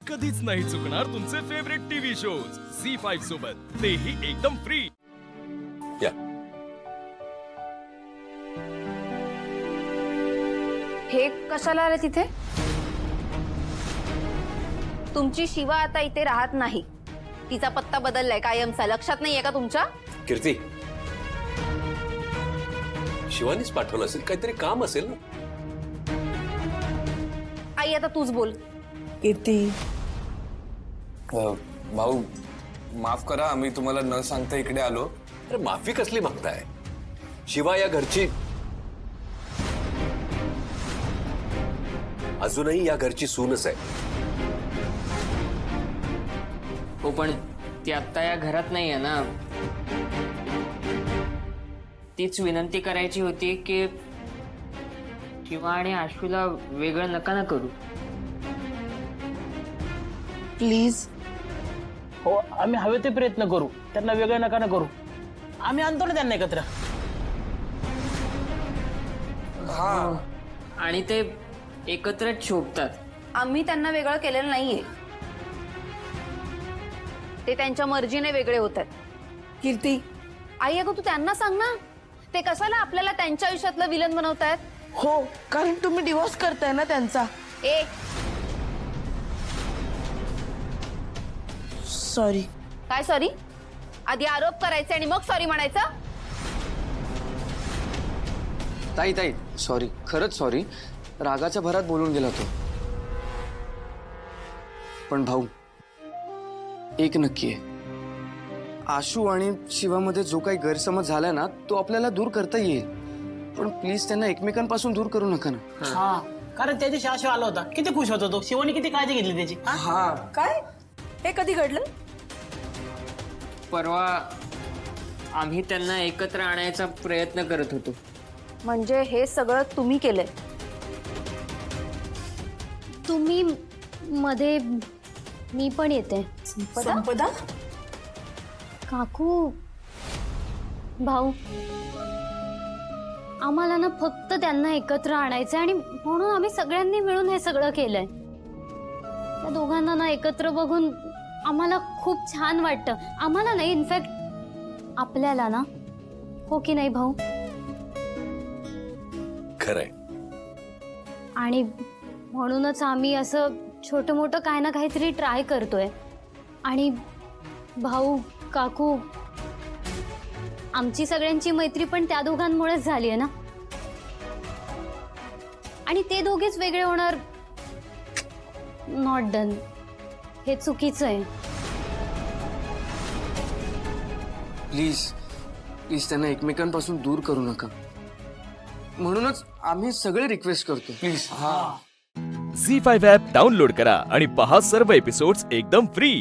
कधीच नाही चुकणार तुमचे फेवरेट टीव्ही शोज झी5 सोबत, तेही एकदम फ्री। या हे कशाला आले तिथे? तुमची शिवा आता इथे राहत नाही, तिचा पत्ता बदललाय कायमचा, लक्षात नाहीये का तुमच्या? कीर्ती, शिवानीच पाठवलं असेल, काहीतरी काम असेल ना। आई आता तूच बोल। कीर्ती, भाऊ माफ करा, आम्ही तुम्हाला न सांगता इकडे आलो। अरे माफी कसली मागताय? शिवा या घरची, अजूनही या घरची सूनच आहे। हो पण ती आत्ता या घरात नाही आहे ना। तीच विनंती करायची होती की शिवा आणि आशूला वेगळं नका ना करू। प्लीज। हो, आम्ही हवे ते प्रयत्न करू, त्यांना वेगळं नका ना करू। आम्ही आणतो ना त्यांना एकत्र। आणि ते एकत्रच शोभतात। आम्ही त्यांना वेगळं केलेलं नाहीये, ते त्यांच्या मर्जीने वेगळे होत आहेत। कीर्ती, आई अगं तू त्यांना सांग ना, ते कशाला आपल्याला त्यांच्या आयुष्यातलं विलन बनवतायत? हो, कारण तुम्ही डिवोर्स करताय ना त्यांचा। ए सॉरी। काय सॉरी? आधी आरोप करायचे आणि मग सॉरी म्हणायचं? ताई ताई सॉरी, खरंच सॉरी, रागाच्या भरात बोलून गेला तो। पण भाऊ एक नक्की आहे, आशू आणि शिवामध्ये जो काही गैरसमज झाला ना तो आपल्याला दूर करता येईल, पण प्लीज त्यांना एकमेकांपासून दूर करू नका ना। हा, कारण त्या दिवशी आशू आला होता, किती खुश होता तो, शिवानी किती काळजी घेतली त्याची। हा काय? हे कधी घडलं? परवा आम्ही त्यांना एकत्र आणायचा प्रयत्न करत होतो। म्हणजे हे सगळं तुम्ही केलंय? तुम्ही मध्ये, मी पण येते। संपदा? काकू, भाऊ, आम्हाला ना फक्त त्यांना एकत्र आणायचं आणि म्हणून आम्ही सगळ्यांनी मिळून हे सगळं केलंय। त्या दोघांना ना एकत्र बघून आम्हाला खूप छान वाटतं। आम्हाला नाही, इनफॅक्ट आपल्याला ना, हो की नाही भाऊ? खरंय। आणि म्हणूनच आम्ही असं छोटं मोठं काय ना काहीतरी ट्राय करतोय। आणि भाऊ, काकू, आमची सगळ्यांची मैत्री पण त्या दोघांमुळेच झाली आहे ना। आणि ते दोघेच वेगळे होणार, नॉट डन, हे चुकीचं आहे। प्लीज प्लीज त्यांना एकमेकांपासून दूर करू नका, म्हणूनच आम्ही सगळे रिक्वेस्ट करतो, प्लीज। झी5 ॲप डाउनलोड करा आणि पहा सर्व एपिसोड्स एकदम फ्री।